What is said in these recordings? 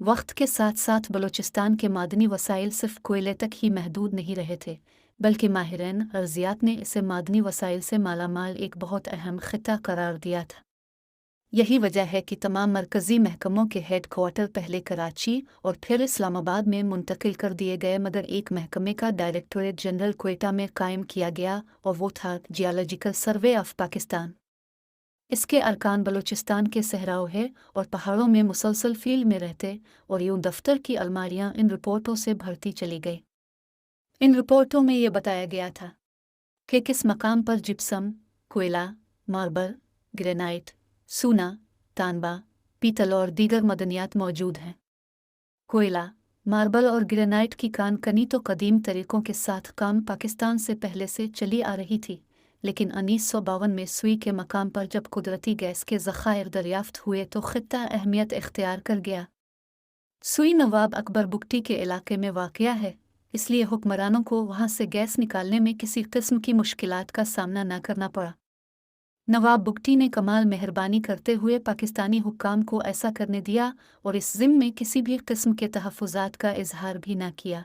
वक्त के साथ साथ बलूचिस्तान के मादनी वसाइल सिर्फ कोयले तक ही महदूद नहीं रहे थे, बल्कि माहिरीन अर्जियात ने इसे मादनी वसाइल से मालामाल एक बहुत अहम खिता करार दिया था। यही वजह है कि तमाम मरकज़ी महकमों के हेड क्वार्टर पहले कराची और फिर इस्लामाबाद में मुंतकिल कर दिए गए, मगर एक महकमे का डायरेक्टोरेट जनरल क्वेटा में कायम किया गया और वो था जियोलॉजिकल सर्वे ऑफ पाकिस्तान। इसके अरकान बलूचिस्तान के सहराव है और पहाड़ों में मुसलसल फील्ड में रहते, और यूं दफ्तर की अलमारियां इन रिपोर्टों से भरती चली गई। इन रिपोर्टों में ये बताया गया था कि किस मकाम पर जिप्सम, कोयला, मार्बल, ग्रेनाइट, सूना, तांबा, पीतल और दीगर मदनियात मौजूद हैं। कोयला, मार्बल और ग्रेनाइट की कानकनी तो कदीम तरीकों के साथ काम पाकिस्तान से पहले से चली आ रही थी, लेकिन 1952 में सुई के मकाम पर जब कुदरती गैस के ज़खायर दरियाफ्त हुए तो खित्ता अहमियत इख्तियार कर गया। सुई नवाब अकबर बुगटी के इलाके में वाक़या है, इसलिए हुक्मरानों को वहाँ से गैस निकालने में किसी किस्म की मुश्किलात का सामना न करना पड़ा। नवाब बुगटी ने कमाल मेहरबानी करते हुए पाकिस्तानी हुक्काम को ऐसा करने दिया और इस ज़िम्मे में किसी भी किस्म के तहफ़्फ़ुज़ात का इजहार भी न किया।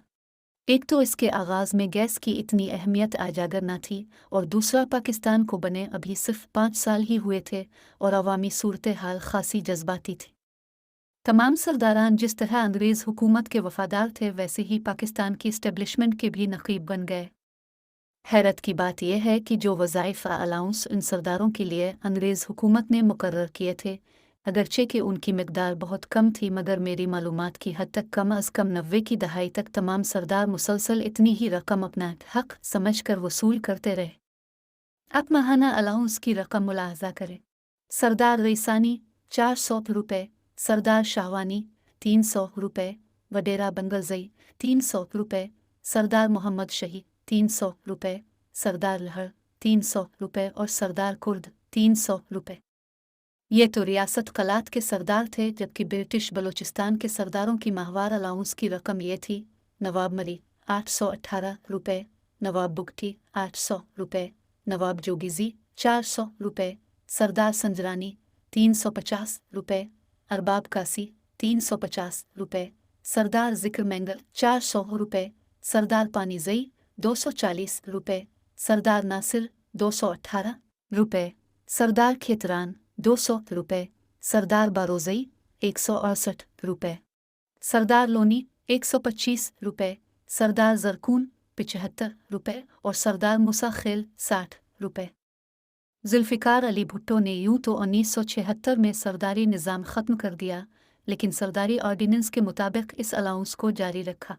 एक तो इसके आगाज़ में गैस की इतनी अहमियत आजागर न थी, और दूसरा पाकिस्तान को बने अभी सिर्फ 5 साल ही हुए थे और अवामी सूरत हाल खासी जज्बाती थी। तमाम सरदारान जिस तरह अंग्रेज़ हुकूमत के वफ़ादार थे, वैसे ही पाकिस्तान की इस्टेब्लिशमेंट के भी नक़ीब बन गए। हैरत की बात यह है कि जो वज़ाइफ़ अलाउंस इन सरदारों के लिए अंग्रेज़ हुकूमत ने मुकर्रर किए थे, अगरचे कि उनकी मिक़दार बहुत कम थी, मगर मेरी मालूमात की हद तक कम अज़ कम 90 की दहाई तक तमाम सरदार मुसलसल इतनी ही रकम अपना हक़ समझकर वसूल करते रहे। अब माहाना अलाउंस की रकम मुलाहज़ा करें। सरदार रईसानी 400 रुपये, सरदार शाहवानी 300 रुपये, वडेरा बंगलज़ई 300 रुपये, सरदार मोहम्मद शही 300 रुपये, सरदार लहर 300 रुपये और सरदार कुर्द 300 रुपये। ये तो रियासत कलात के सरदार थे, जबकि ब्रिटिश बलूचिस्तान के सरदारों की माहवार अलाउंस की रकम ये थी: नवाब मरी 818 रुपये, नवाब बुगटी 800 रुपये, नवाब जोगिज़ी 400 रुपये, सरदार संजरानी 350 रुपये, अरबाब कासी 350 रुपये, सरदार ज़िक्र मैंगल 400 रुपये, सरदार पानीज़ई 240 रुपये, सरदार नासिर 218 रुपये, सरदार खेतरान 200 रुपये, सरदार बारोज़ई 168 रुपये, सरदार लोनी 125 रुपये, सरदार ज़रकून 75 रुपये और सरदार मूसा खेल 60 रुपये। जुल्फ़िकार अली भुट्टो ने यूं तो 1976 में सरदारी निज़ाम ख़त्म कर दिया, लेकिन सरदारी ऑर्डिनेंस के मुताबिक इस अलाउंस को जारी रखा।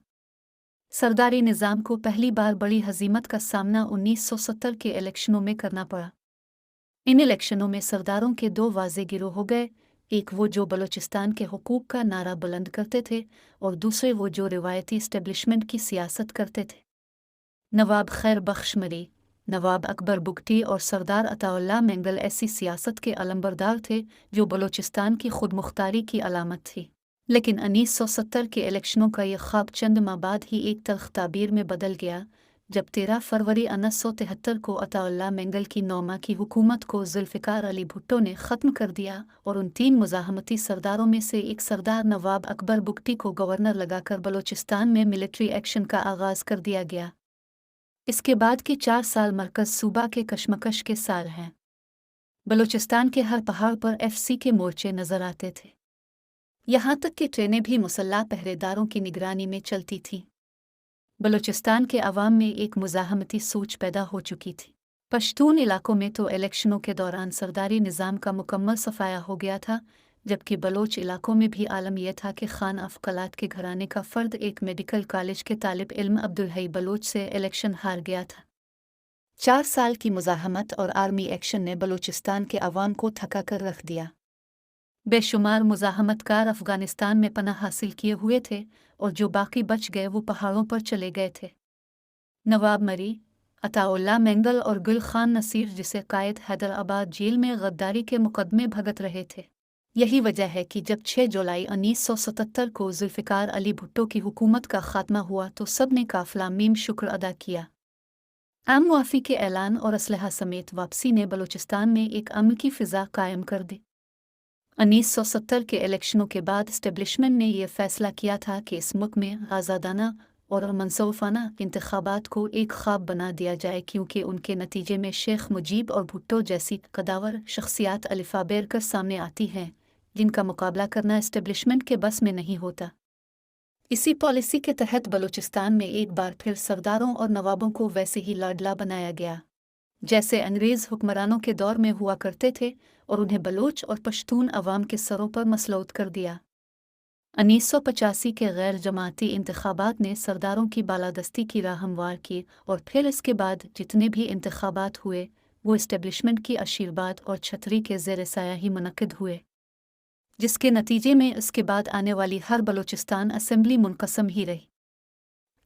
सरदारी निज़ाम को पहली बार बड़ी हज़ीमत का सामना 1970 के इलेक्शनों में करना पड़ा। इन इलेक्शनों में सरदारों के दो वाज़े गिरोह हो गए, एक वो जो बलूचिस्तान के हुकूक का नारा बुलंद करते थे, और दूसरे वो जो रिवायती इस्टेब्लिशमेंट की सियासत करते थे। नवाब खैर बख्श मरी, नवाब अकबर बुगटी और सरदार अताउल्लाह मेंगल ऐसी सियासत के अलंबरदार थे जो बलूचिस्तान की खुद मुख्तारी की अलामत थी। लेकिन 1970 के इलेक्शनों का ये ख्वाब चंद माह बाद ही एक तल्ख़ ताबीर में बदल गया, जब 13 फरवरी 1973 को अताउल्लाह मेंगल की 9 माह की हुकूमत को जुल्फ़िकार अली भुट्टो ने ख़त्म कर दिया और उन 3 मुज़ाहमती सरदारों में से एक सरदार नवाब अकबर बुगटी को गवर्नर लगाकर बलूचिस्तान में मिलिट्री एक्शन का आगाज़ कर दिया गया। इसके बाद के 4 साल मरकज़ सूबा के कशमकश के साल हैं। बलूचिस्तान के हर पहाड़ पर FC के मोर्चे नज़र आते थे। यहाँ तक कि ट्रेनें भी मुसल्लाह पहरेदारों की निगरानी में चलती थीं। बलूचिस्तान के अवाम में एक मुज़ाहमती सोच पैदा हो चुकी थी। पश्तून इलाकों में तो इलेक्शनों के दौरान सरदारी निज़ाम का मुकम्मल सफाया हो गया था, जबकि बलोच इलाकों में भी आलम यह था कि खान अफ़कलात के घराने का फ़र्द एक मेडिकल कॉलेज के तालिब इल्म अब्दुल हई बलोच से इलेक्शन हार गया था। 4 साल की मुज़ाहमत और आर्मी एक्शन ने बलूचिस्तान के अवाम को थका कर रख दिया। बेशुमार मुज़ाहमतकार अफ़गानिस्तान में पनाह हासिल किए हुए थे, और जो बाकी बच गए वो पहाड़ों पर चले गए थे। नवाब मरी, अताउल्लाह मेंगल और गुल खान नसीर, जिसे कायद हैदराबाद जेल में गद्दारी के मुकदमे भगत रहे थे। यही वजह है कि जब 6 जुलाई 1977 को जुल्फ़िकार अली भुट्टो की हुकूमत का खात्मा हुआ तो सब ने काफ़िला मीम शुक्र अदा किया। आम मुआफ़ी के ऐलान और असलहा समेत वापसी ने बलूचिस्तान में एक अमन की फ़िज़ा कायम कर दी। 1970 के इलेक्शनों के बाद इस्टेब्लिशमेंट ने यह फैसला किया था कि इस मुल्क में आज़ादाना और मनसूफाना इंतखाबात को एक ख्वाब बना दिया जाए, क्योंकि उनके नतीजे में शेख मुजीब और भुट्टो जैसी कदावर शख्सियात अलिफा बेर कर सामने आती हैं, जिनका मुकाबला करना इस्टेब्लिशमेंट के बस में नहीं होता। इसी पॉलिसी के तहत बलूचिस्तान में एक बार फिर सरदारों और नवाबों को वैसे ही लाडला बनाया गया जैसे अंग्रेज़ हुक्मरानों के दौर में हुआ करते थे, और उन्हें बलोच और पश्तून अवाम के सरों पर मसलूत कर दिया। 1985 के गैर जमाती इंतखाबात ने सरदारों की बालादस्ती की राह हमवार की, और फिर इसके बाद जितने भी इंतखाबात हुए वो इस्टेब्लिशमेंट की आशीर्वाद और छतरी के ज़ेर साया ही मुनक्किद हुए, जिसके नतीजे में इसके बाद आने वाली हर बलूचिस्तान असेंबली मुनक़सम ही रही।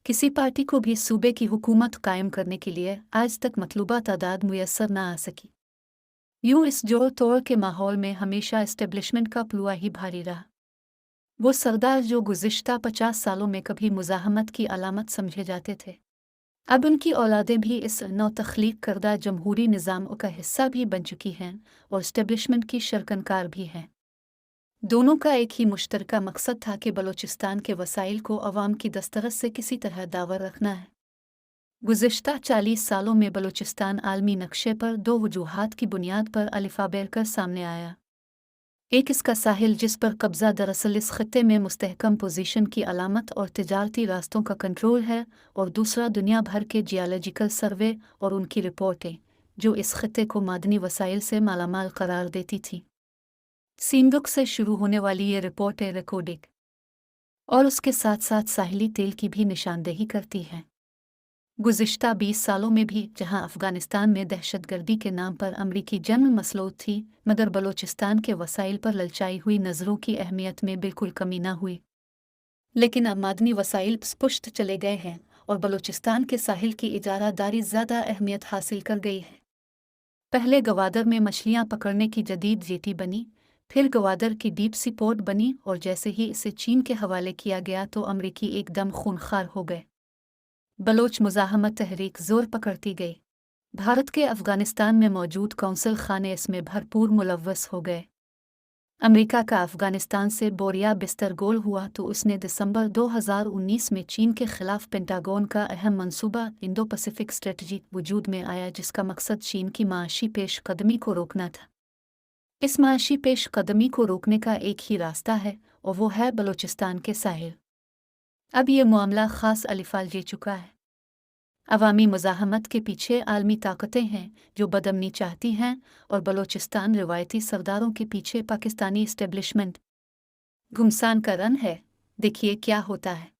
किसी पार्टी को भी सूबे की हुकूमत कायम करने के लिए आज तक मतलूबा तादाद मुयस्सर न आ सकी। यूँ इस जोड़ तोड़ के माहौल में हमेशा इस्टेब्लिशमेंट का प्लुआ ही भारी रहा। वो सरदार जो गुज़िश्ता 50 सालों में कभी मुज़ाहमत की अलामत समझे जाते थे, अब उनकी औलादें भी इस नौ तख्लीक करदा जमहूरी निज़ाम का हिस्सा भी बन चुकी हैं और इस्टेब्लिशमेंट की शरकनकार भी हैं। दोनों का एक ही मुश्तरका मकसद था कि बलूचिस्तान के वसाइल को अवाम की दस्तरस से किसी तरह दावर रखना है। गुज़िश्ता 40 सालों में बलूचिस्तान आलमी नक्शे पर दो वजूहात की बुनियाद पर अलिफा बेर कर सामने आया। एक इसका साहिल, जिस पर कब्ज़ा दरअसल इस खत्ते में मुस्तहकम पोजीशन की अलामत और तिजारती रास्तों का कंट्रोल है, और दूसरा दुनिया भर के जियालॉजिकल सर्वे और उनकी रिपोर्टें, जो इस खत्ते को मादनी वसाइल से मालामाल करार देती थीं। सिंदुक से शुरू होने वाली ये रिपोर्टें रिकॉर्डिक और उसके साथ साथ साहिली तेल की भी निशानदेही करती हैं। गुज़िश्ता 20 सालों में भी जहां अफ़गानिस्तान में दहशतगर्दी के नाम पर अमरीकी जंग मसलूत थी, मगर बलूचिस्तान के वसाइल पर ललचाई हुई नज़रों की अहमियत में बिल्कुल कमी न हुई। लेकिन अब मादनी वसाइल स्पुष्ट चले गए हैं और बलूचिस्तान के साहिल की इजारादारी ज़्यादा अहमियत हासिल कर गई है। पहले गवादर में मछलियाँ पकड़ने की जदीद जेटी बनी, फिर गवादर की डीप सी पोर्ट बनी, और जैसे ही इसे चीन के हवाले किया गया तो अमरीकी एकदम खूनखार हो गए। बलोच मुज़ाहमत तहरीक जोर पकड़ती गई। भारत के अफ़गानिस्तान में मौजूद कौंसल खाने इसमें भरपूर मुलव्वस हो गए। अमेरिका का अफ़गानिस्तान से बोरिया बिस्तर गोल हुआ तो उसने दिसंबर 2019 में चीन के खिलाफ पेंटागन का अहम मंसूबा इंडो पैसिफिक स्ट्रेटजी वजूद में आया, जिसका मकसद चीन की माशी पेशकदमी को रोकना था। इस माशी पेशकदमी को रोकने का एक ही रास्ता है, और वो है बलूचिस्तान के साहिल। अब ये मामला ख़ास अलिफाल ले चुका है। अवामी मुज़ाहमत के पीछे आलमी ताकतें हैं जो बदअमनी चाहती हैं, और बलूचिस्तान रिवायती सरदारों के पीछे पाकिस्तानी इस्टेब्लिशमेंट घुमसान का रन है। देखिए क्या होता है।